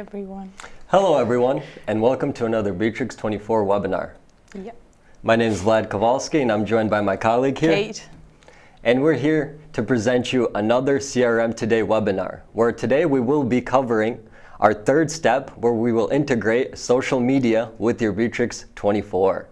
everyone. Hello everyone, and welcome to another Beatrix 24 webinar. Yep. My name is Vlad Kowalski and I'm joined by my colleague here. Kate. And we're here to present you another CRM-Today webinar, where today we will be covering our third step where we will integrate social media with your Beatrix 24.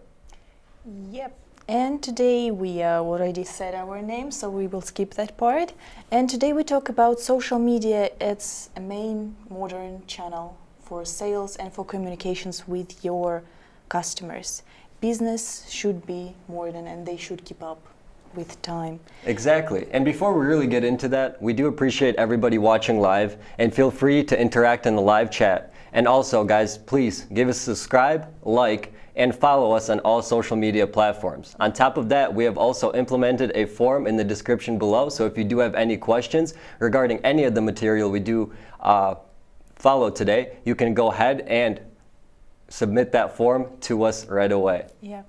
Yep. And today we already said our name, so we will skip that part. And today we talk about social media. It's a main modern channel for sales and for communications with your customers. Business should be modern and they should keep up with time. Exactly. And before we really get into that, we do appreciate everybody watching live, and feel free to interact in the live chat. And also, guys, please give us a subscribe, like, and follow us on all social media platforms. On top of that, we have also implemented a form in the description below, so if you do have any questions regarding any of the material we do follow today, you can go ahead and submit that form to us right away. Yeah.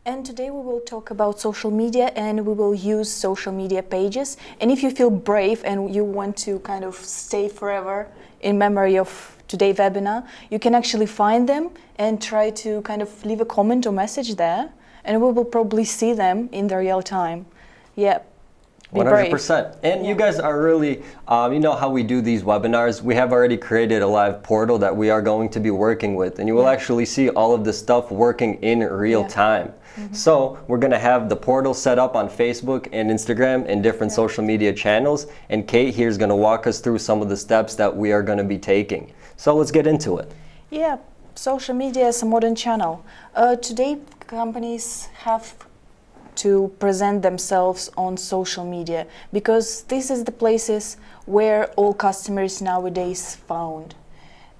And today we will talk about social media, and we will use social media pages. And if you feel brave and you want to kind of stay forever in memory of today's webinar, you can actually find them and try to kind of leave a comment or message there, and we will probably see them in the real time. Yeah. 100%. And yeah. You guys are really, you know how we do these webinars. We have already created a live portal that we are going to be working with, and you will actually see all of this stuff working in real time. So we're going to have the portal set up on Facebook and Instagram and different social media channels, and Kate here is going to walk us through some of the steps that we are going to be taking. So let's get into it. Yeah, social media is a modern channel. Today companies have to present themselves on social media because this is the places where all customers nowadays found.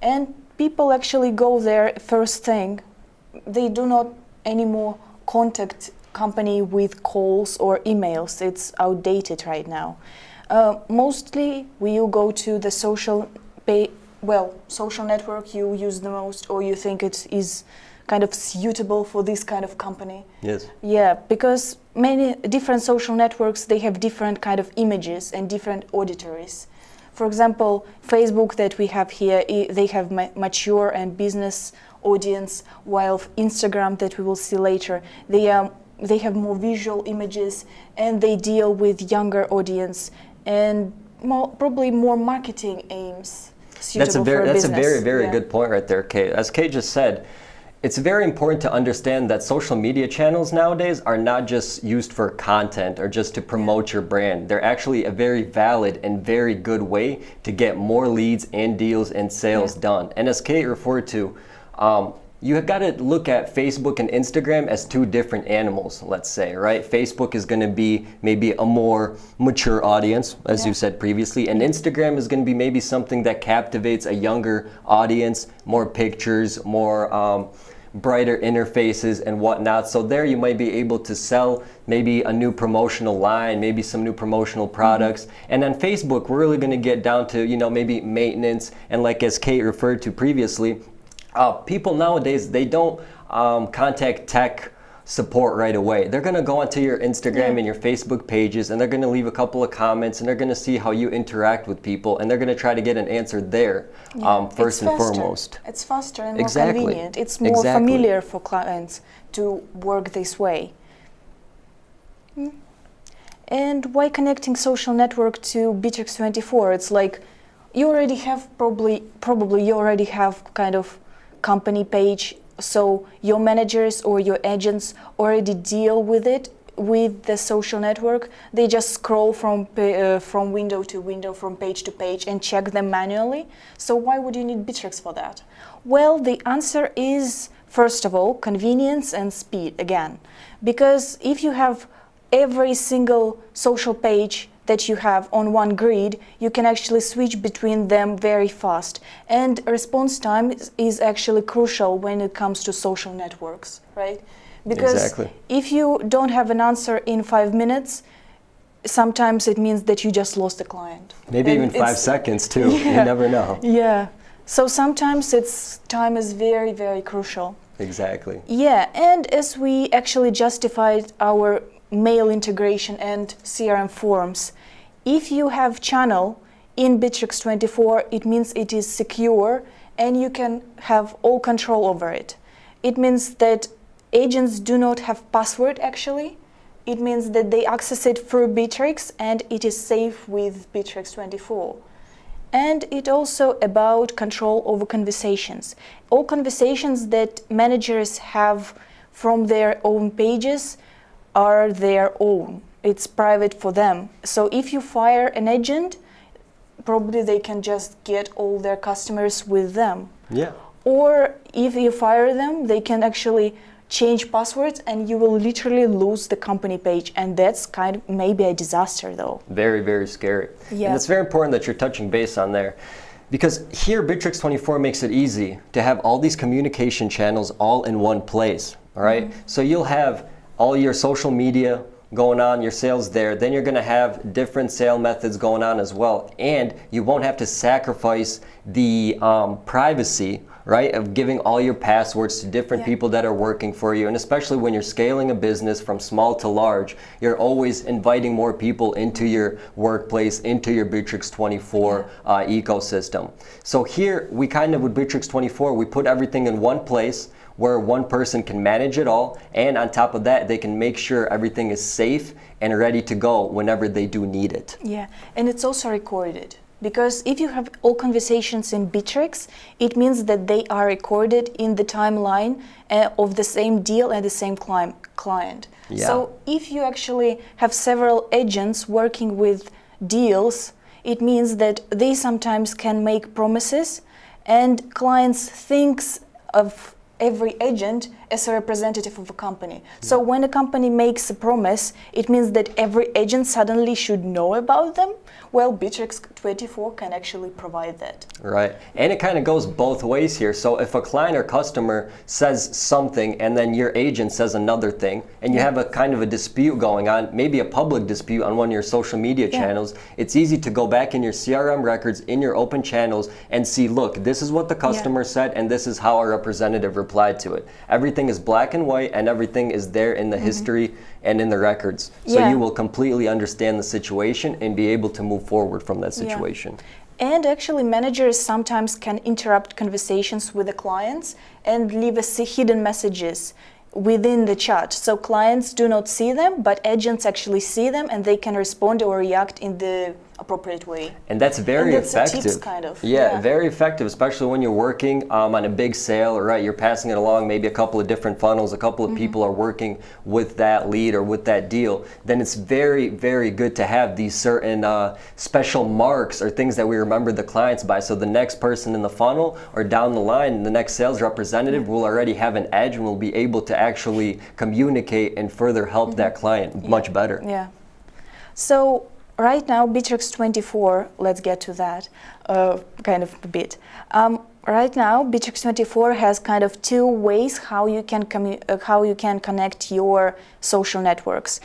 And people actually go there first thing. They do not anymore contact company with calls or emails. It's outdated right now. Mostly you go to the social network you use the most, or you think it is kind of suitable for this kind of company. Yes. Yeah, because many different social networks, they have different kind of images and different auditories. For example, Facebook that we have here, they have mature and business audience, while Instagram that we will see later, they have more visual images and they deal with younger audience and probably more marketing aims. That's a very good point right there, Kate. As Kate just said, it's very important to understand that social media channels nowadays are not just used for content or just to promote your brand. They're actually a very valid and very good way to get more leads and deals and sales done. And as Kate referred to, you have got to look at Facebook and Instagram as two different animals, let's say, right? Facebook is going to be maybe a more mature audience, as you said previously, and Instagram is going to be maybe something that captivates a younger audience, more pictures, more brighter interfaces and whatnot. So there you might be able to sell maybe a new promotional line, maybe some new promotional products. And on Facebook, we're really going to get down to, you know, maybe maintenance, and like as Kate referred to previously, people nowadays, they don't contact tech support right away. They're going to go onto your Instagram and your Facebook pages, and they're going to leave a couple of comments, and they're going to see how you interact with people, and they're going to try to get an answer there first and foremost. It's faster and more convenient. It's more familiar for clients to work this way. And why connecting social network to Beatrix 24? It's like you already have probably you already have kind of company page, so your managers or your agents already deal with it, with the social network. They just scroll from window to window, from page to page, and check them manually. So why would you need Beatrix for that? Well, the answer is, first of all, convenience and speed again. Because if you have every single social page that you have on one grid, you can actually switch between them very fast. And response time is actually crucial when it comes to social networks, right? Because if you don't have an answer in 5 minutes, sometimes it means that you just lost a client. Maybe even 5 seconds too, you never know. Yeah, so sometimes time is very, very crucial. Exactly. Yeah, and as we actually justified our mail integration and CRM forms, if you have channel in Beatrix 24, it means it is secure and you can have all control over it. It means that agents do not have password actually. It means that they access it through Bittrex and it is safe with Bittrex 24. And it also about control over conversations. All conversations that managers have from their own pages are their own. It's private for them. So if you fire an agent, probably they can just get all their customers with them. Yeah. Or if you fire them, they can actually change passwords and you will literally lose the company page, and that's kind of maybe a disaster though. Very, very scary. Yeah. And it's very important that you're touching base on there, because here Bittrex 24 makes it easy to have all these communication channels all in one place, all right? So you'll have all your social media going on, your sales there, then you're going to have different sale methods going on as well, and you won't have to sacrifice the privacy, right, of giving all your passwords to different people that are working for you. And especially when you're scaling a business from small to large, you're always inviting more people into your workplace, into your Bittrex 24 ecosystem. So here we kind of, with Bittrex 24, we put everything in one place where one person can manage it all, and on top of that, they can make sure everything is safe and ready to go whenever they do need it. Yeah, and it's also recorded. Because if you have all conversations in Bittrex, it means that they are recorded in the timeline of the same deal and the same client. Yeah. So if you actually have several agents working with deals, it means that they sometimes can make promises, and clients thinks of every agent as a representative of a company. So when a company makes a promise, it means that every agent suddenly should know about them. Well, Bittrex 24 can actually provide that. Right, and it kind of goes both ways here. So if a client or customer says something and then your agent says another thing, and you have a kind of a dispute going on, maybe a public dispute on one of your social media channels, it's easy to go back in your CRM records, in your open channels, and see, look, this is what the customer said, and this is how our representative replied to it. Everything is black and white, and everything is there in the history and in the records. So you will completely understand the situation and be able to move forward from that situation. And actually managers sometimes can interrupt conversations with the clients and leave hidden messages within the chat. So clients do not see them, but agents actually see them, and they can respond or react in the appropriate way. And that's very effective. Tips, kind of. Yeah, very effective, especially when you're working on a big sale, right? You're passing it along, maybe a couple of different funnels, a couple of people are working with that lead or with that deal. Then it's very, very good to have these certain special marks or things that we remember the clients by. So the next person in the funnel or down the line, the next sales representative will already have an edge and will be able to actually communicate and further help that client much better. Yeah. So right now, Bittrex 24, let's get to that kind of a bit. Right now, Bittrex 24 has kind of two ways how you can connect your social networks.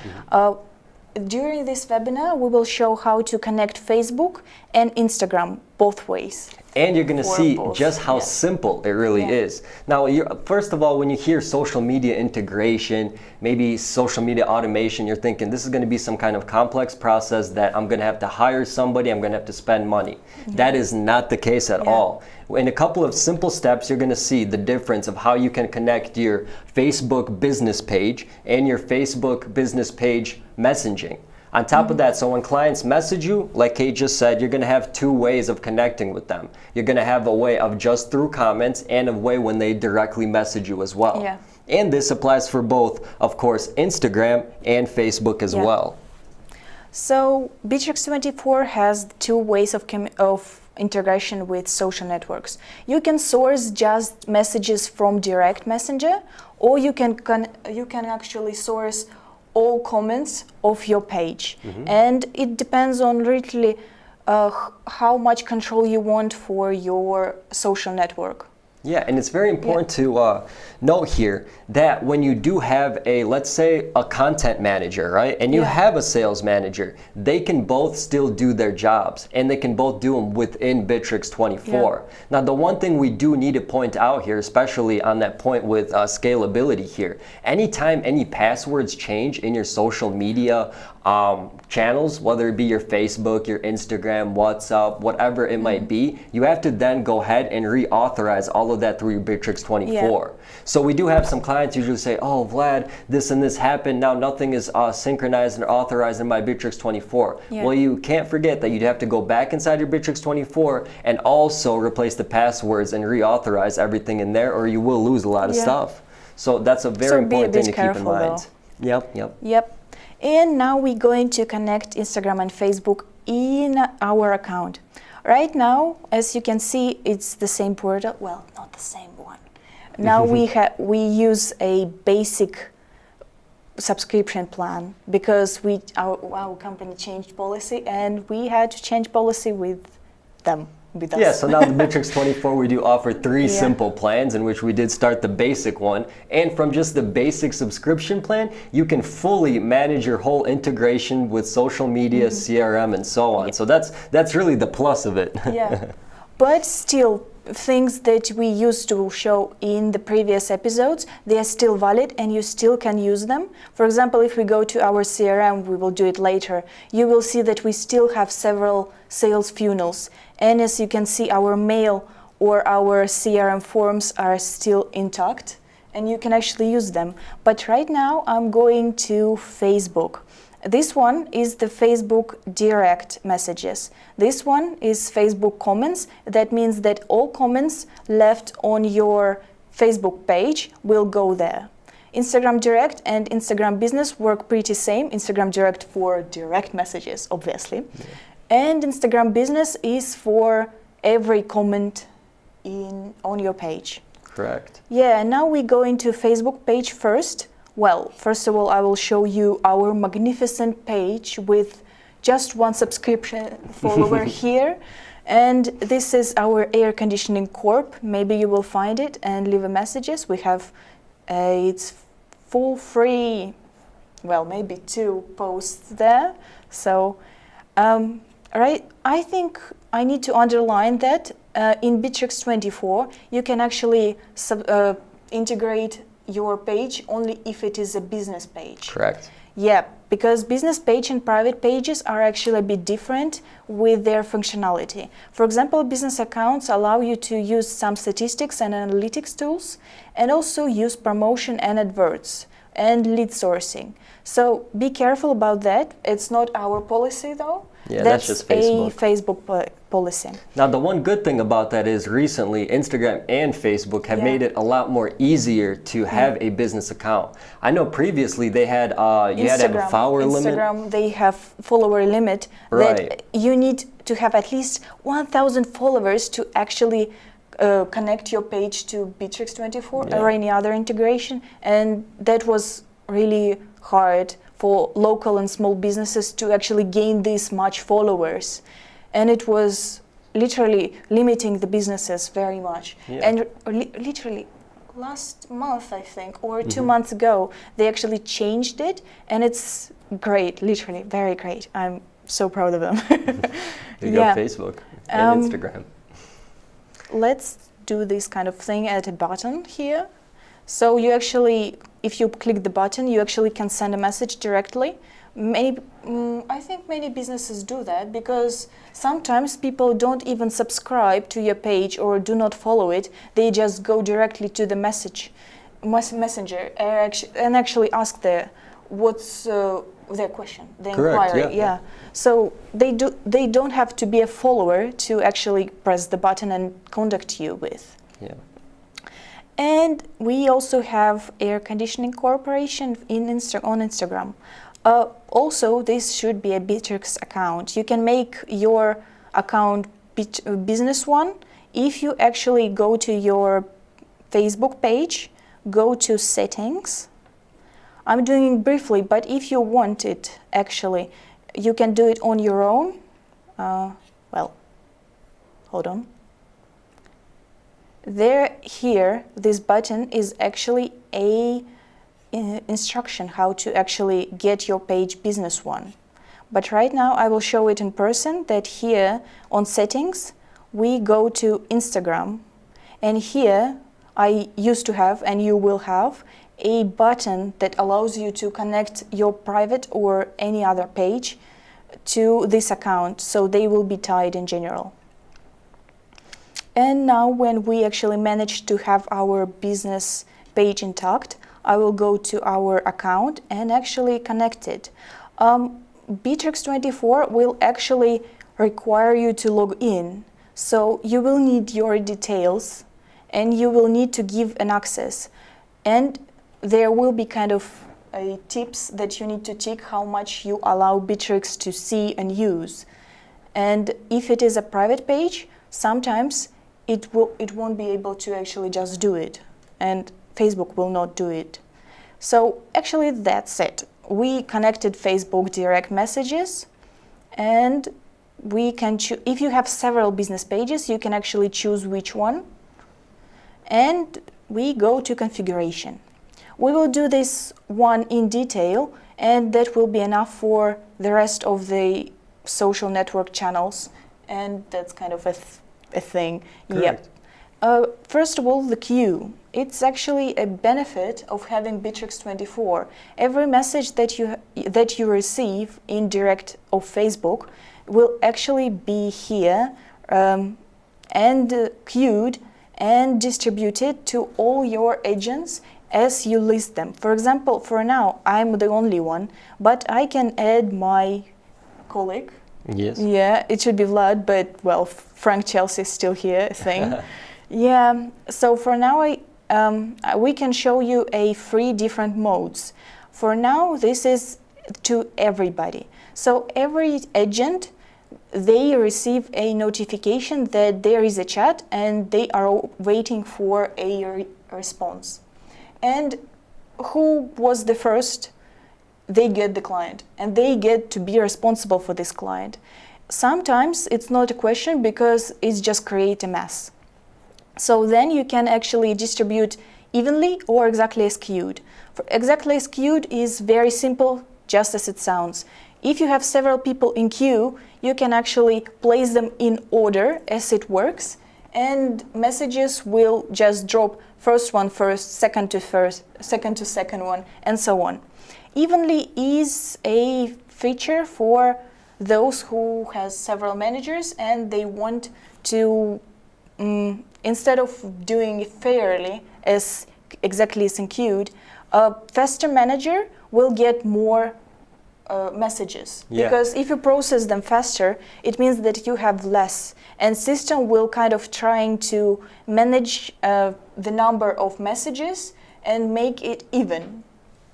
During this webinar, we will show how to connect Facebook and Instagram both ways. And you're going to see just how simple it really is. Now, first of all, when you hear social media integration, maybe social media automation, you're thinking this is going to be some kind of complex process that I'm going to have to hire somebody, I'm going to have to spend money. That is not the case at all. In a couple of simple steps, you're going to see the difference of how you can connect your Facebook business page and your Facebook business page messaging. On top of that, so when clients message you, like Kate just said, you're going to have two ways of connecting with them. You're going to have a way of just through comments and a way when they directly message you as well. Yeah. And this applies for both, of course, Instagram and Facebook as well. So Bittrex 24 has two ways of integration with social networks. You can source just messages from direct messenger, or you can actually source all comments of your page. And it depends on really how much control you want for your social network. Yeah, and it's very important to note here that when you do have a, let's say, a content manager, right, and you have a sales manager, they can both still do their jobs, and they can both do them within Bittrex 24. Now, the one thing we do need to point out here, especially on that point with scalability here, anytime any passwords change in your social media channels, whether it be your Facebook, your Instagram, WhatsApp, whatever it might be, you have to then go ahead and reauthorize all of that through your Bittrex 24. So we do have some clients usually say, oh, Vlad, this and this happened, now nothing is synchronized and authorized in my Bittrex 24. Well, you can't forget that you'd have to go back inside your Bittrex 24 and also replace the passwords and reauthorize everything in there, or you will lose a lot of stuff. So that's a very important thing to keep in mind. Yep. And now we're going to connect Instagram and Facebook in our account. Right now, as you can see, it's the same portal. Well, not the same one. Now we use a basic subscription plan because our company changed policy, and we had to change policy with them. Yeah, so now the Bittrex 24, we do offer 3 simple plans in which we did start the basic one. And from just the basic subscription plan, you can fully manage your whole integration with social media, CRM, and so on. So that's really the plus of it. But still, things that we used to show in the previous episodes, they are still valid and you still can use them. For example, if we go to our CRM, we will do it later, you will see that we still have several sales funnels. And as you can see, our mail or our CRM forms are still intact and you can actually use them. But right now I'm going to Facebook. This one is the Facebook direct messages. This one is Facebook comments. That means that all comments left on your Facebook page will go there. Instagram direct and Instagram business work pretty same. Instagram direct for direct messages, obviously. And Instagram business is for every comment on your page. Correct. Yeah, now we go into Facebook page first. Well, first of all, I will show you our magnificent page with just one subscription follower here. And this is our air conditioning corp. Maybe you will find it and leave a messages. We have, it's full free, well, maybe 2 posts there. So, right, I think I need to underline that in Bittrex 24, you can actually integrate your page only if it is a business page. Correct. Yeah, because business page and private pages are actually a bit different with their functionality. For example, business accounts allow you to use some statistics and analytics tools and also use promotion and adverts and lead sourcing. So be careful about that. It's not our policy though. Yeah, that's just Facebook. A Facebook policy. Now, the one good thing about that is recently Instagram and Facebook have made it a lot more easier to have a business account. I know previously they had you had to have a follower limit. Instagram, they have follower limit that you need to have at least 1,000 followers to actually connect your page to Bittrex 24 or any other integration, and that was really hard for local and small businesses to actually gain this much followers, and it was literally limiting the businesses very much. And literally last month, I think, or 2 months ago, they actually changed it, and it's great, literally very great. I'm so proud of them. There you go, Facebook and Instagram. Let's do this kind of thing at a button here. So you actually, if you click the button, you actually can send a message directly. I think many businesses do that because sometimes people don't even subscribe to your page or do not follow it. They just go directly to the messenger and actually ask what's their question, the inquiry. Yeah. So they don't have to be a follower to actually press the button and contact you with. Yeah. And we also have Air Conditioning Corporation on Instagram. Also, this should be a Bittrex account. You can make your account business one if you actually go to your Facebook page, go to settings. I'm doing it briefly, but if you want it, actually, you can do it on your own. Well, hold on. Here, this button is actually a instruction how to actually get your page business one. But right now I will show it in person, that here on settings, we go to Instagram, and here I used to have, and you will have, a button that allows you to connect your private or any other page to this account, so they will be tied in general. And now when we actually manage to have our business page intact, I will go to our account and actually connect it. Bittrex24 will actually require you to log in, so you will need your details and you will need to give an access, and there will be kind of tips that you need to tick how much you allow Bittrex to see and use. And if it is a private page, sometimes it won't be able to actually just do it, and Facebook will not do it. So actually that's it. We connected Facebook direct messages, and we can choose. If you have several business pages, you can actually choose which one. And we go to configuration. We will do this one in detail, and that will be enough for the rest of the social network channels, and that's kind of a thing. Correct. Yep. First of all, the queue. It's actually a benefit of having Bittrex24. Every message that you receive in direct of Facebook will actually be here and queued and distributed to all your agents as you list them. For example, for now, I'm the only one, but I can add my colleague. Yes. Yeah, it should be Vlad, but well, Frank Chelsea is still here, I think. Yeah, so for now, we can show you 3 different modes. For now, this is to everybody. So every agent, they receive a notification that there is a chat and they are waiting for a response. And who was the first? They get the client, and they get to be responsible for this client. Sometimes it's not a question because it's just create a mess. So then you can actually distribute evenly or exactly as queued. For exactly as queued is very simple, just as it sounds. If you have several people in queue, you can actually place them in order as it works, and messages will just drop first one first, second to second one, and so on. Evenly is a feature for those who has several managers and they want to, instead of doing it fairly as exactly as in queued, a faster manager will get more messages. Yeah. Because if you process them faster, it means that you have less, and system will kind of trying to manage the number of messages and make it even.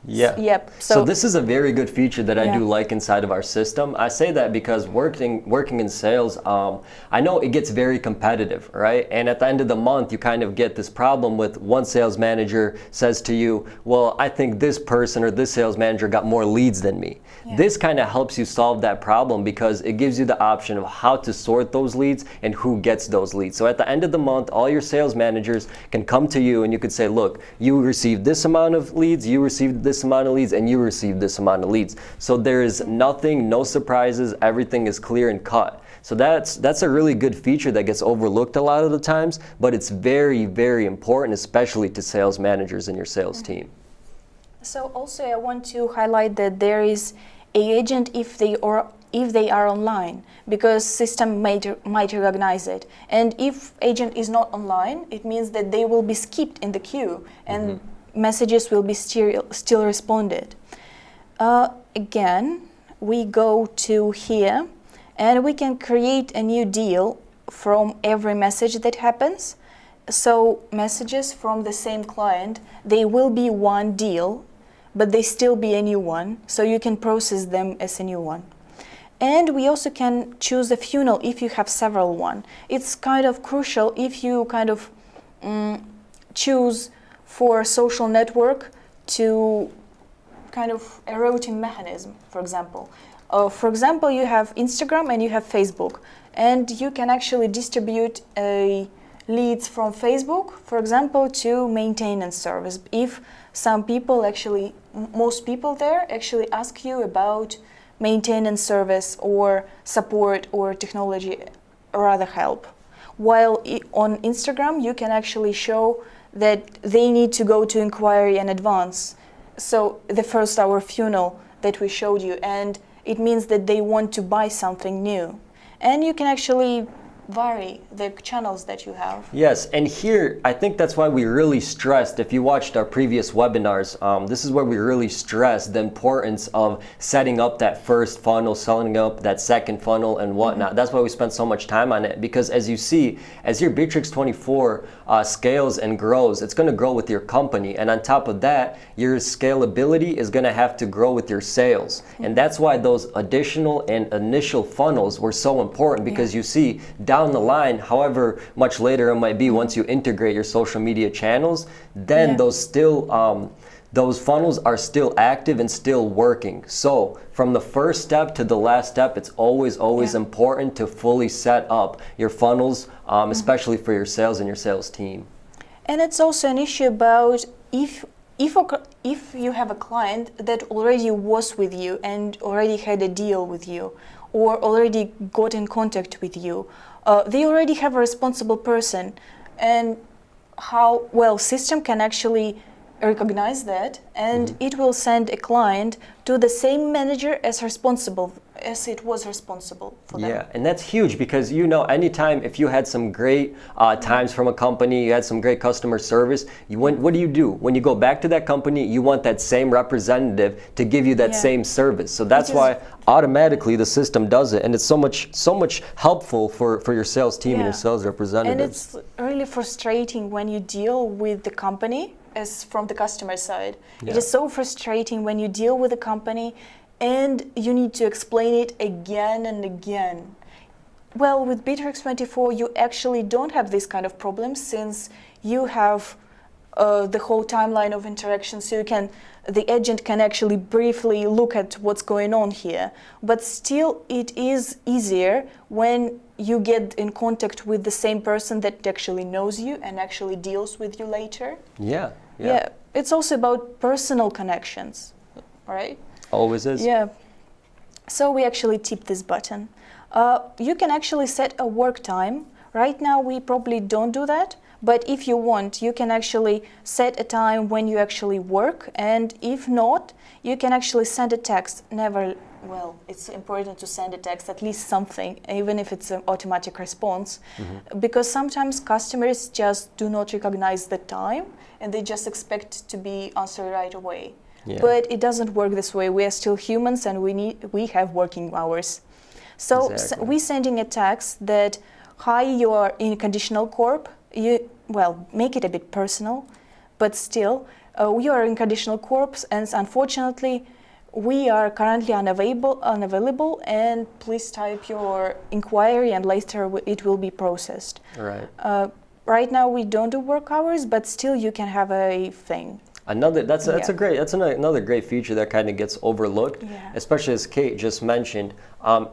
Yeah. Yep. So this is a very good feature that I do like inside of our system. I say that because working in sales, I know it gets very competitive, right? And at the end of the month, you kind of get this problem with one sales manager says to you, well, I think this person or this sales manager got more leads than me. Yeah. This kind of helps you solve that problem because it gives you the option of how to sort those leads and who gets those leads. So at the end of the month, all your sales managers can come to you and you could say, look, you received this amount of leads, you received this amount of leads, and you received this amount of leads. So there is nothing, no surprises, everything is clear and cut. So that's a really good feature that gets overlooked a lot of the times, but it's very, very important, especially to sales managers in your sales team. So also I want to highlight that there is an agent if they are online, because system might recognize it. And if agent is not online, it means that they will be skipped in the queue and messages will be still responded. Again, we go to here and we can create a new deal from every message that happens. So messages from the same client, they will be one deal, but they still be a new one, so you can process them as a new one. And we also can choose a funnel if you have several one. It's kind of crucial if you kind of choose for social network to kind of a routing mechanism, for example. For example, you have Instagram and you have Facebook, and you can actually distribute a leads from Facebook, for example, to maintenance service. If some people actually, most people there actually ask you about maintenance service or support or technology or other help. While on Instagram, you can actually show that they need to go to inquiry in advance. So the first hour funnel that we showed you, and it means that they want to buy something new. And you can actually vary the channels that you have. Yes, and here I think that's why we really stressed, if you watched our previous webinars, this is where we really stressed the importance of setting up that first funnel, setting up that second funnel and whatnot. That's why we spent so much time on it, because as you see, as your Beatrix 24 scales and grows, it's going to grow with your company, and on top of that, your scalability is going to have to grow with your sales. And that's why those additional and initial funnels were so important, because you see, down the line, however much later it might be, once you integrate your social media channels, then those funnels are still active and still working. So from the first step to the last step, it's always important to fully set up your funnels, especially for your sales and your sales team. And it's also an issue about if you have a client that already was with you and already had a deal with you, or already got in contact with you, they already have a responsible person, and how well system can actually recognize that, and it will send a client to the same manager as it was responsible for them. Yeah, and that's huge, because you know, anytime if you had some great times from a company, you had some great customer service, what do? When you go back to that company, you want that same representative to give you that same service. So that's why automatically the system does it, and it's so much helpful for your sales team and your sales representatives. And it's really frustrating when you deal with the company as from the customer side. It is so frustrating when you deal with a company and you need to explain it again and again. Well, with Beatrix 24, you actually don't have this kind of problem, since you have the whole timeline of interaction, so the agent can actually briefly look at what's going on here. But still, it is easier when you get in contact with the same person that actually knows you and actually deals with you later. Yeah. It's also about personal connections, right? Always is. Yeah. So we actually tip this button. You can actually set a work time. Right now we probably don't do that, but if you want, you can actually set a time when you actually work, and if not, you can actually send a text. It's important to send a text, at least something, even if it's an automatic response, because sometimes customers just do not recognize the time and they just expect to be answered right away. Yeah. But it doesn't work this way. We are still humans, and we have working hours. So we're sending a text that, hi, you are in Conditional Corp. Make it a bit personal, but still, we are in Conditional Corp, and unfortunately, we are currently unavailable, and please type your inquiry, and later it will be processed. Right. Right now we don't do work hours, but still you can have a thing. That's another great feature that kind of gets overlooked, especially as Kate just mentioned.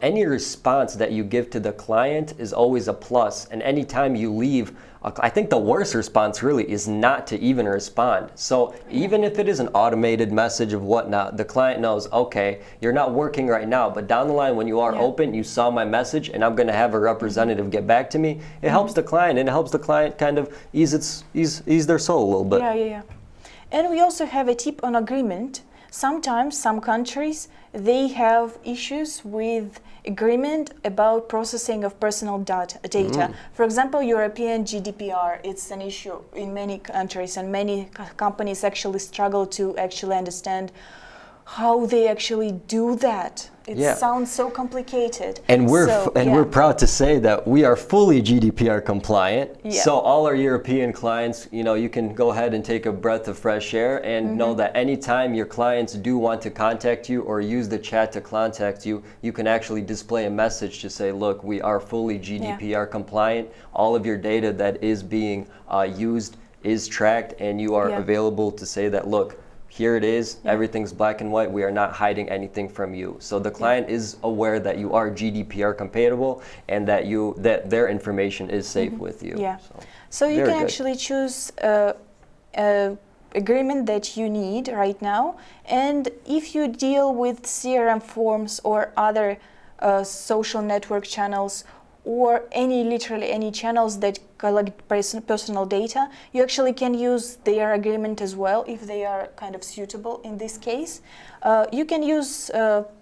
Any response that you give to the client is always a plus, and anytime you leave, I think the worst response really is not to even respond. So even if it is an automated message of whatnot, the client knows, okay, you're not working right now, but down the line when you are open, you saw my message, and I'm going to have a representative get back to me. It helps the client, and it helps the client kind of ease their soul a little bit. Yeah. And we also have a tip on agreement. Sometimes some countries, they have issues with agreement about processing of personal data. For example, European GDPR, it's an issue in many countries, and many companies actually struggle to actually understand how they actually do that. It sounds so complicated. And we're proud to say that we are fully GDPR compliant. So all our European clients, you can go ahead and take a breath of fresh air and know that anytime your clients do want to contact you or use the chat to contact you, you can actually display a message to say, look, we are fully GDPR compliant. All of your data that is being used is tracked, and you are available to say that, look, here it is, everything's black and white, we are not hiding anything from you. So the client is aware that you are GDPR compatible and that their information is safe with you. Yeah. So you can actually choose a agreement that you need right now, and if you deal with CRM forms or other social network channels or literally any channels that collect personal data, you actually can use their agreement as well if they are kind of suitable in this case. You can use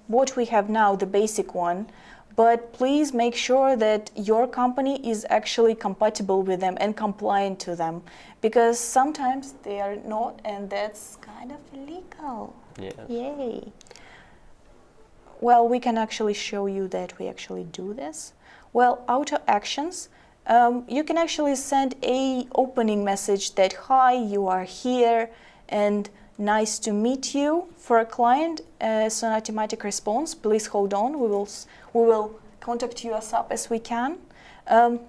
what we have now, the basic one, but please make sure that your company is actually compatible with them and compliant to them, because sometimes they are not, and that's kind of illegal. Yes. Yay. Well, we can actually show you that we actually do this. Well, auto actions, you can actually send a opening message that, hi, you are here, and nice to meet you for a client as an automatic response. Please hold on, we will contact you as up as we can. You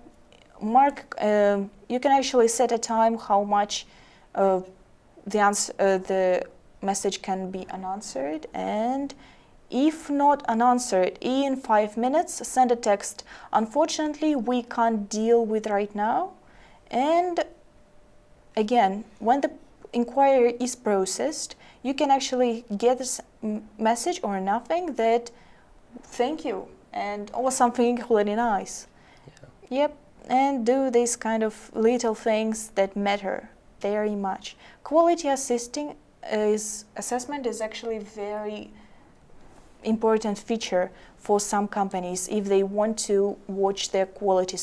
can actually set a time how much the message can be unanswered, and if not unanswered in 5 minutes, send a text. Unfortunately, we can't deal with right now. And again, when the inquiry is processed, you can actually get this message or nothing that thank you or something really nice. Yeah. Yep, and do these kind of little things that matter very much. Quality assessment is actually very important feature for some companies if they want to watch their quality of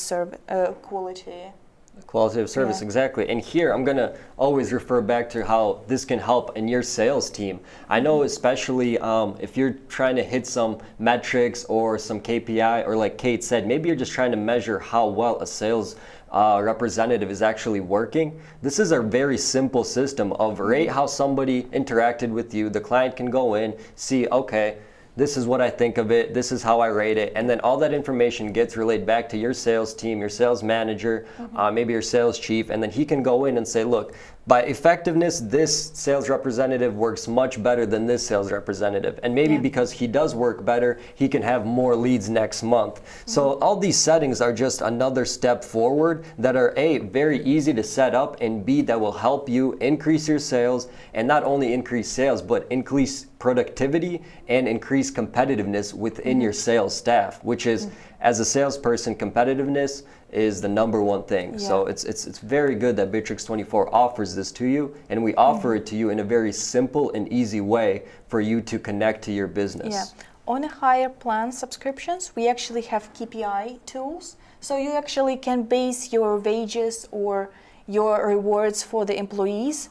service. Exactly. And here I'm going to always refer back to how this can help in your sales team. I know especially if you're trying to hit some metrics or some KPI, or like Kate said, maybe you're just trying to measure how well a sales representative is actually working. This is a very simple system of rate how somebody interacted with you. The client can go in, see, okay, this is what I think of it, this is how I rate it, and then all that information gets relayed back to your sales team, your sales manager, maybe your sales chief, and then he can go in and say, look, by effectiveness, this sales representative works much better than this sales representative. And maybe because he does work better, he can have more leads next month. So all these settings are just another step forward that are A, very easy to set up, and B, that will help you increase your sales, and not only increase sales, but increase productivity and increase competitiveness within your sales staff, which is, as a salesperson, competitiveness is the #1 thing. So it's very good that Bitrix24 offers this to you, and we offer it to you in a very simple and easy way for you to connect to your business. Yeah. On a higher plan subscriptions, we actually have KPI tools. So you actually can base your wages or your rewards for the employees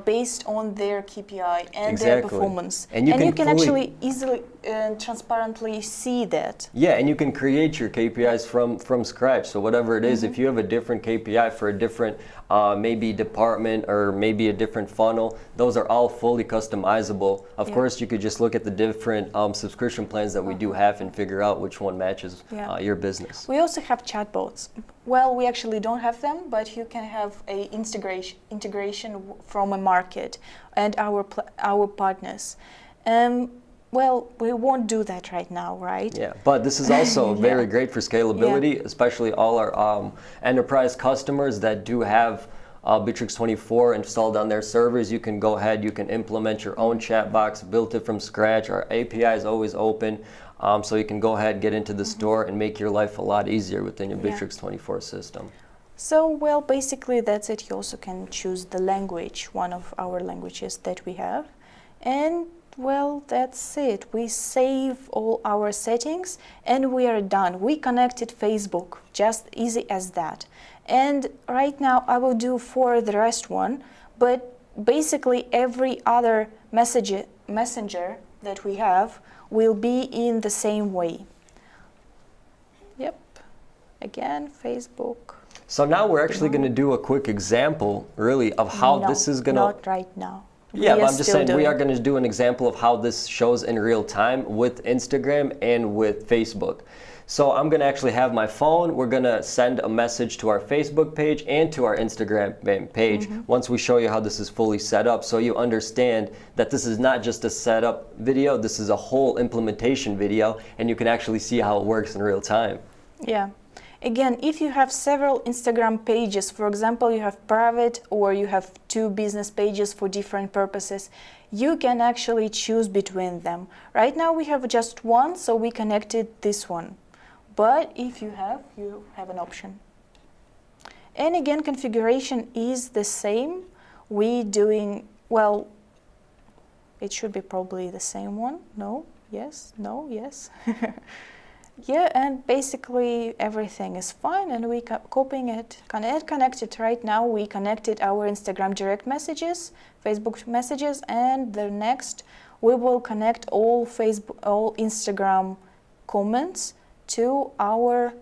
based on their KPI and their performance. And you can actually easily and transparently see that. Yeah, and you can create your KPIs from scratch. So whatever it is, if you have a different KPI for a different maybe department or maybe a different funnel, those are all fully customizable. Of course, you could just look at the different subscription plans that we do have and figure out which one matches your business. We also have chatbots. Well, we actually don't have them, but you can have a integration from a market and our partners. Well, we won't do that right now, right? Yeah, but this is also very great for scalability, especially all our enterprise customers that do have Bitrix24 installed on their servers. You can go ahead, you can implement your own chat box, built it from scratch. Our API is always open, so you can go ahead, get into the store, and make your life a lot easier within your Bitrix24 system. So, well, basically that's it. You also can choose the language, one of our languages that we have. And well, that's it. We save all our settings and we are done. We connected Facebook, just easy as that. And right now I will do for the rest one, but basically every other messenger that we have will be in the same way. Yep, again, Facebook. So now we're actually going to do a quick example, really, of how this is going to... Not right now. Yeah, but I'm just saying we are going to do an example of how this shows in real time with Instagram and with Facebook. So I'm going to actually have my phone. We're going to send a message to our Facebook page and to our Instagram page once we show you how this is fully set up, so you understand that this is not just a setup video, this is a whole implementation video, and you can actually see how it works in real time. Yeah. Again, if you have several Instagram pages, for example, you have private or you have 2 business pages for different purposes, you can actually choose between them. Right now we have just one, so we connected this one. But if you have an option. And again, configuration is the same. We doing, well, it should be probably the same one. No, yes, no, yes. Yeah, and basically everything is fine, and we copying it, connected right now. We connected our Instagram direct messages, Facebook messages, and the next we will connect all Instagram comments to our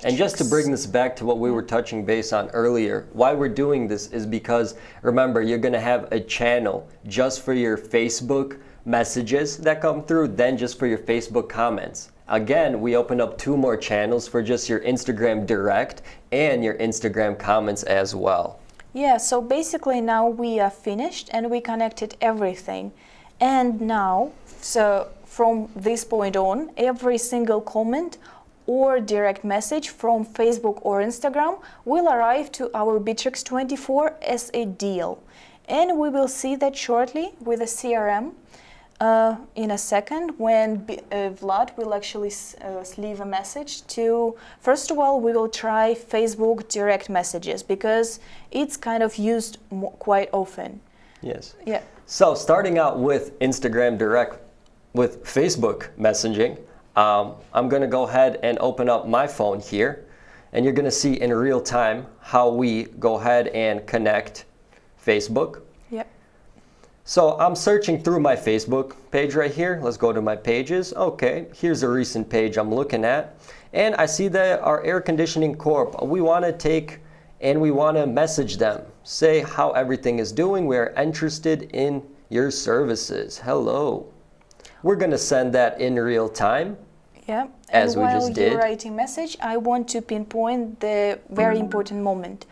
And just to bring this back to what we were touching base on earlier, why we're doing this is because, remember, you're going to have a channel just for your Facebook messages that come through, then just for your Facebook comments. Again, we opened up 2 more channels for just your Instagram direct and your Instagram comments as well. Yeah, so basically now we are finished and we connected everything. And now, so from this point on, every single comment or direct message from Facebook or Instagram will arrive to our Bittrex24 as a deal. And we will see that shortly with the CRM in a second, when Vlad will actually leave a message to, first of all, we will try Facebook direct messages because it's kind of used quite often. Yes. Yeah. So starting out with Instagram direct with Facebook messaging, I'm going to go ahead and open up my phone here, and you're going to see in real time how we go ahead and connect Facebook. Yep. So I'm searching through my Facebook page right here. Let's go to my pages. Okay, here's a recent page I'm looking at, and I see that our Air Conditioning Corp, we want to take and we want to message them, say how everything is doing. We are interested in your services. Hello. We're going to send that in real time. Yeah, as and we just did. While you're writing message, I want to pinpoint the very important moment.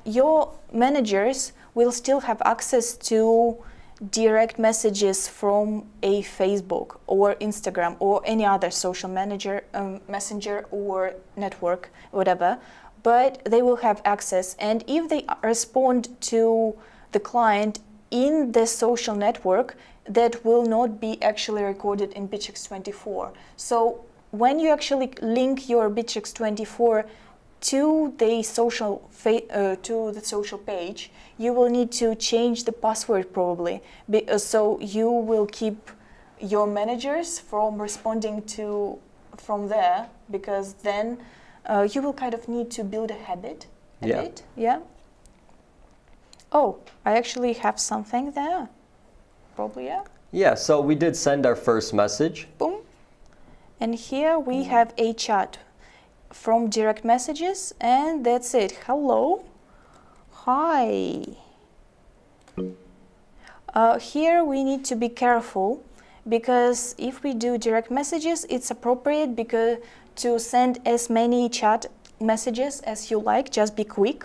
Your managers will still have access to direct messages from a Facebook or Instagram or any other social messenger or network, whatever, but they will have access. And if they respond to the client in the social network, that will not be actually recorded in Bittrex24. So when you actually link your Bittrex24 to the social page, you will need to change the password probably, so you will keep your managers from responding to from there, because then you will kind of need to build a habit a bit. Yeah. Oh, I actually have something there. Probably, yeah. Yeah, so we did send our first message. Boom. And here we have a chat from direct messages, and that's it. Hello. Hi. Here we need to be careful, because if we do direct messages, it's appropriate because to send as many chat messages as you like. Just be quick.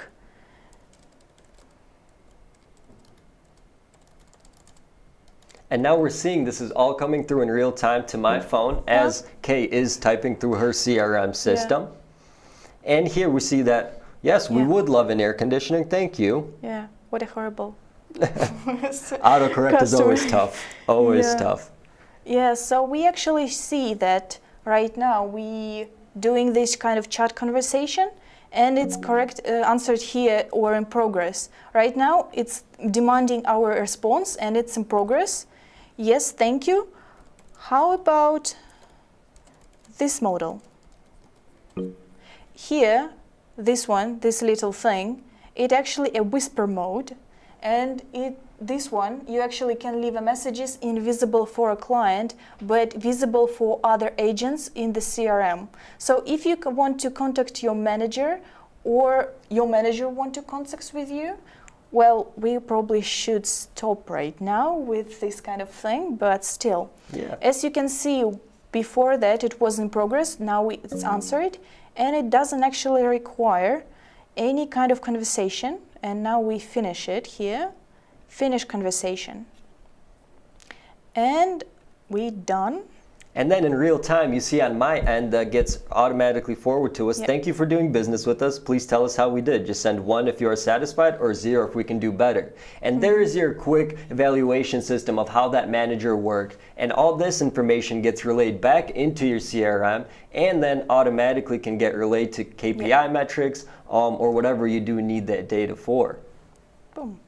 And now we're seeing this is all coming through in real time to my phone as Kay is typing through her CRM system. Yeah. And here we see that, yes, we would love an air conditioning, thank you. Yeah, what a horrible. Autocorrect is always tough, always tough. Yeah, so we actually see that right now we doing this kind of chat conversation, and it's correct answered here or in progress. Right now it's demanding our response and it's in progress. Yes, thank you. How about this model? Here, this one, this little thing, it actually a whisper mode, and this one, you actually can leave a messages invisible for a client, but visible for other agents in the CRM. So if you want to contact your manager, or your manager want to contact with you, well, we probably should stop right now with this kind of thing, but still. Yeah. As you can see, Before that, it was in progress. Now it's answered, and it doesn't actually require any kind of conversation. And now we finish it here, finish conversation. And we done. And then in real time, you see on my end that gets automatically forwarded to us. Yep. Thank you for doing business with us. Please tell us how we did. Just send 1 if you are satisfied or 0 if we can do better. And there is your quick evaluation system of how that manager worked. And all this information gets relayed back into your CRM and then automatically can get relayed to KPI metrics or whatever you do need that data for. Boom.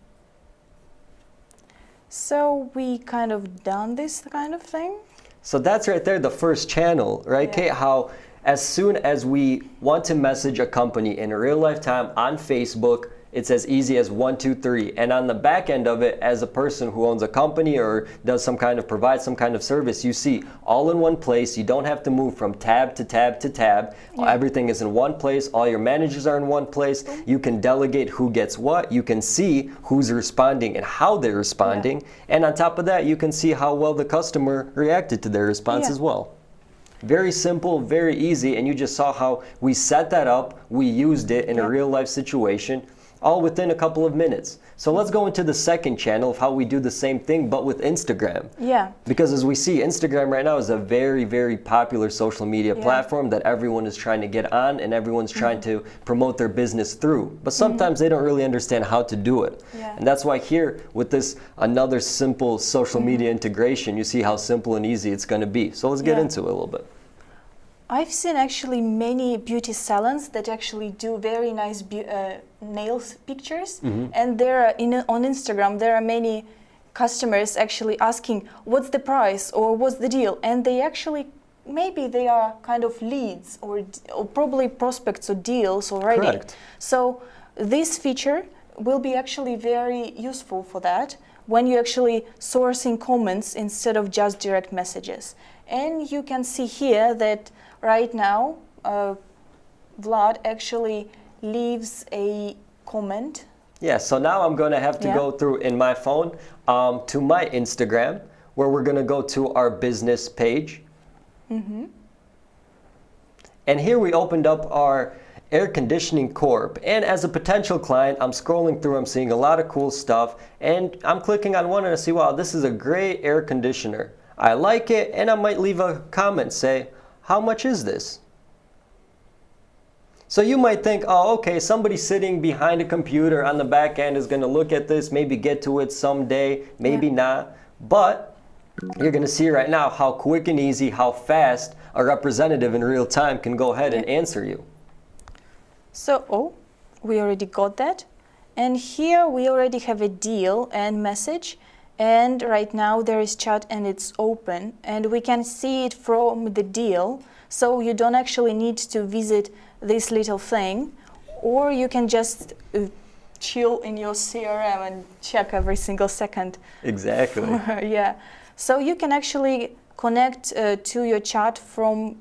So we kind of done this kind of thing. So that's right there, the first channel, right, Kate? How as soon as we want to message a company in real life time on Facebook, it's as easy as 1, 2, 3. And on the back end of it, as a person who owns a company or does provides some kind of service, you see all in one place. You don't have to move from tab to tab to tab. Yeah. Everything is in one place. All your managers are in one place. You can delegate who gets what. You can see who's responding and how they're responding. Yeah. And on top of that, you can see how well the customer reacted to their response as well. Very simple, very easy, and you just saw how we set that up. We used it in a real life situation, all within a couple of minutes. So let's go into the second channel of how we do the same thing, but with Instagram. Yeah. Because as we see, Instagram right now is a very, very popular social media platform that everyone is trying to get on and everyone's trying to promote their business through. But sometimes they don't really understand how to do it. And that's why here, with this another simple social media integration, you see how simple and easy it's going to be. So let's get into it a little bit. I've seen actually many beauty salons that actually do very nice nails pictures, and there are on Instagram there are many customers actually asking what's the price or what's the deal, and they actually maybe they are kind of leads or probably prospects or deals already. Correct. So this feature will be actually very useful for that when you're actually sourcing comments instead of just direct messages. And you can see here that right now, Vlad actually leaves a comment. Yeah, so now I'm going to have to go through in my phone to my Instagram, where we're going to go to our business page. And here we opened up our Air Conditioning Corp. And as a potential client, I'm scrolling through, I'm seeing a lot of cool stuff, and I'm clicking on one and I see, wow, this is a great air conditioner. I like it, and I might leave a comment, say, how much is this? So you might think, oh, okay, somebody sitting behind a computer on the back end is going to look at this, maybe get to it someday, maybe not. But you're going to see right now how quick and easy, how fast a representative in real time can go ahead and answer you. So, we already got that. And here we already have a deal and message. And right now there is chat and it's open, and we can see it from the deal. So you don't actually need to visit this little thing, or you can just chill in your CRM and check every single second. Exactly. Yeah. So you can actually connect to your chat from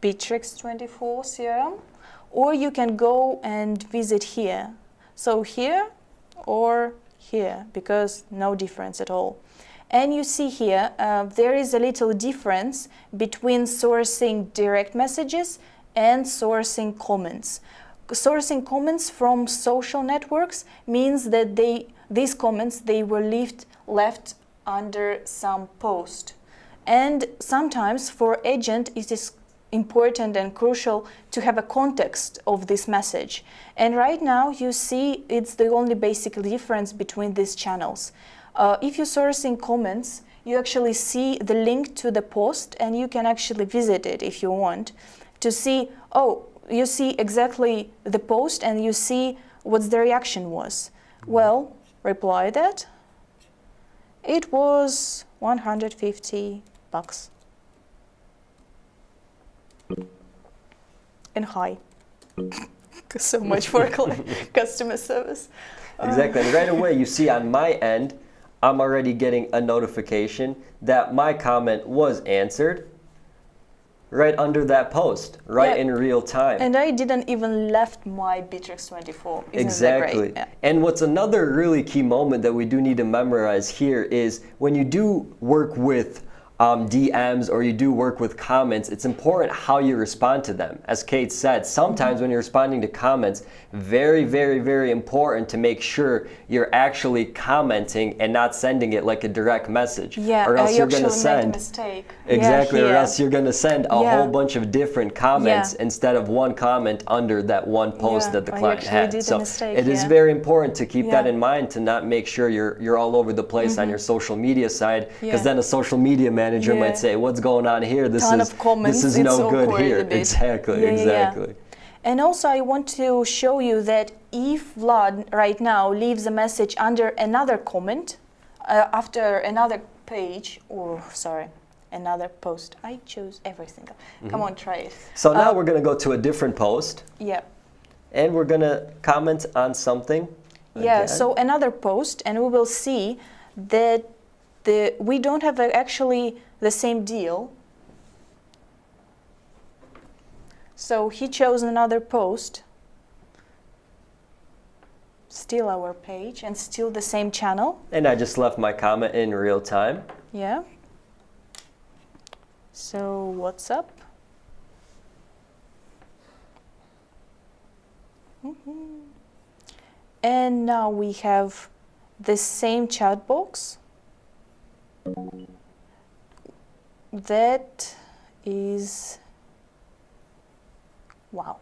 Bittrex24 CRM, or you can go and visit here. So here or here, because no difference at all. And you see here, there is a little difference between sourcing direct messages and sourcing comments. Sourcing comments from social networks means that these comments, they were left under some post. And sometimes for agent, it is important and crucial to have a context of this message. And right now you see it's the only basic difference between these channels. If you're sourcing comments, you actually see the link to the post, and you can actually visit it if you want to see, you see exactly the post and you see what the reaction was. Well, reply that. It was $150. And hi. So much for customer service. Exactly. And right away you see on my end, I'm already getting a notification that my comment was answered right under that post, in real time. And I didn't even left my Bittrex24. Exactly. That great? Yeah. And what's another really key moment that we do need to memorize here is when you do work with DMs or you do work with comments, it's important how you respond to them. As Kate said, sometimes when you're responding to comments, very, very, very important to make sure you're actually commenting and not sending it like a direct message. Yeah, or else you you're going to actually made a send mistake. exactly, Yeah, or else you're going to send a Yeah. whole bunch of different comments Yeah. instead of one comment under that one post Yeah, that the I client actually had. did a So mistake, it is yeah. very important to keep that Yeah. in mind, to not make sure you're all over the place on your social media side, because Yeah. then a social media manager Yeah. might say, "What's going on here? Ton of comments, this is it's no good awkward here." a bit. Exactly, Yeah, yeah, yeah. exactly. And also I want to show you that if Vlad right now leaves a message under another comment, after another page, or sorry, another post. I chose everything. Come on, try it. So now we're going to go to a different post. Yeah. And we're going to comment on something. Yeah, again. so another post, and we will see that we don't have actually the same deal. So he chose another post, still our page, and still the same channel. And I just left my comment in real time. Yeah. So what's up? And now we have the same chat box. That is, wow.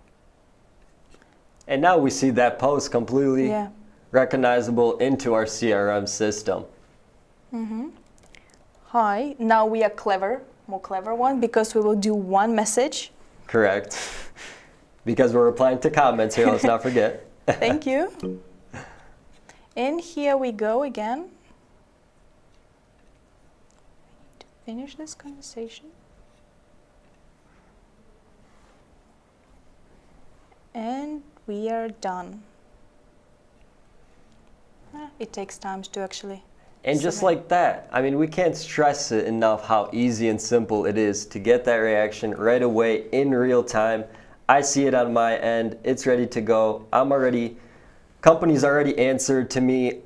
And now we see that post completely Yeah. recognizable into our CRM system. Hi, now we are clever, more clever one, because we will do one message. Correct. Because we're replying to comments here, let's not forget. Thank you. And here we go again. Finish this conversation. And we are done. It takes time to actually. And just submit. like that, I mean, we can't stress it enough how easy and simple it is to get that reaction right away in real time. I see it on my end, it's ready to go. Company's already answered to me.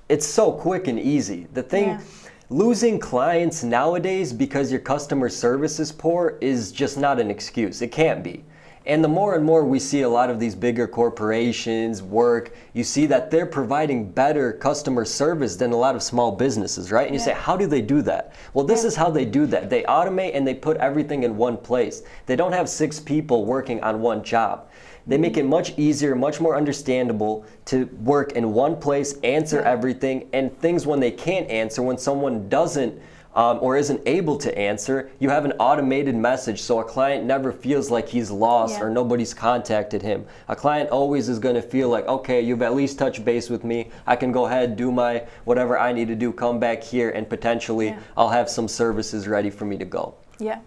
It's so quick and easy. The thing, Yeah. losing clients nowadays because your customer service is poor is just not an excuse. It can't be. And the more and more we see a lot of these bigger corporations work, you see that they're providing better customer service than a lot of small businesses, right? And you say, how do they do that? Well, this is how they do that. They automate and they put everything in one place. They don't have 6 people working on one job. They make it much easier, much more understandable to work in one place, answer everything, and things when they can't answer, when someone doesn't or isn't able to answer, you have an automated message so a client never feels like he's lost or nobody's contacted him. A client always is going to feel like, okay, you've at least touched base with me. I can go ahead, do my whatever I need to do, come back here, and potentially I'll have some services ready for me to go. Yeah.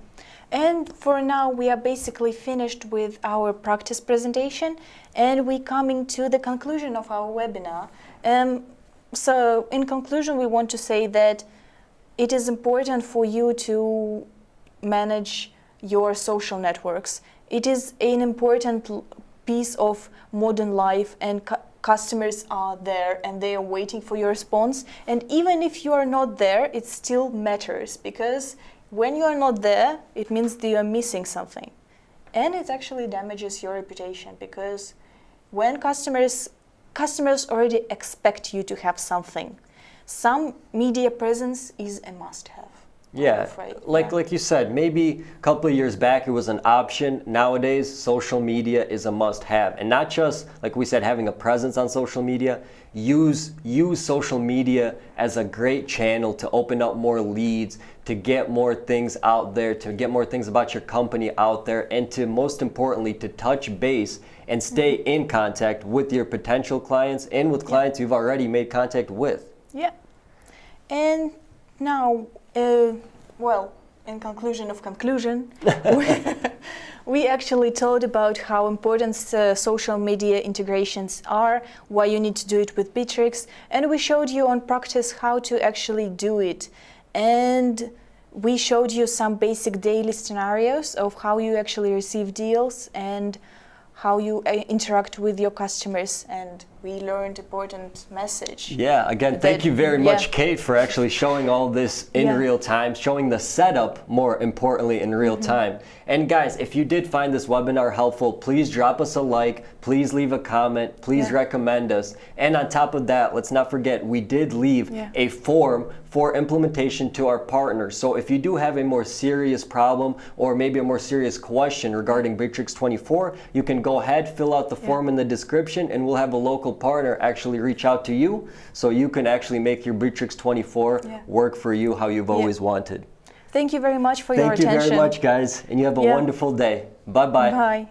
And for now, we are basically finished with our practice presentation, and we're coming to the conclusion of our webinar. So in conclusion, we want to say that it is important for you to manage your social networks. It is an important piece of modern life, and customers are there and they are waiting for your response. And even if you are not there, it still matters, because when you are not there, it means that you are missing something. And it actually damages your reputation, because when customers already expect you to have something, some media presence is a must-have. Yeah, like you said, maybe a couple of years back it was an option. Nowadays, social media is a must-have. And not just, like we said, having a presence on social media. Use social media as a great channel to open up more leads, to get more things out there, to get more things about your company out there, and to, most importantly, to touch base and stay in contact with your potential clients and with clients you've already made contact with. Yeah. And now, well, in conclusion of conclusion, we actually told about how important social media integrations are, why you need to do it with Bittrex, and we showed you on practice how to actually do it. And we showed you some basic daily scenarios of how you actually receive deals and how you interact with your customers and we learned important message. Yeah, again, thank you very much, Kate, for actually showing all this in real time, showing the setup, more importantly, in real time. And guys, if you did find this webinar helpful, please drop us a like, please leave a comment, please recommend us. And on top of that, let's not forget, we did leave a form for implementation to our partners. So if you do have a more serious problem or maybe a more serious question regarding Bitrix 24, you can go ahead, fill out the form in the description, and we'll have a local partner actually reach out to you so you can actually make your Bitrix 24 work for you how you've always wanted. Thank you very much for your attention. Thank you very much, guys, and you have a wonderful day. Bye-bye. Bye.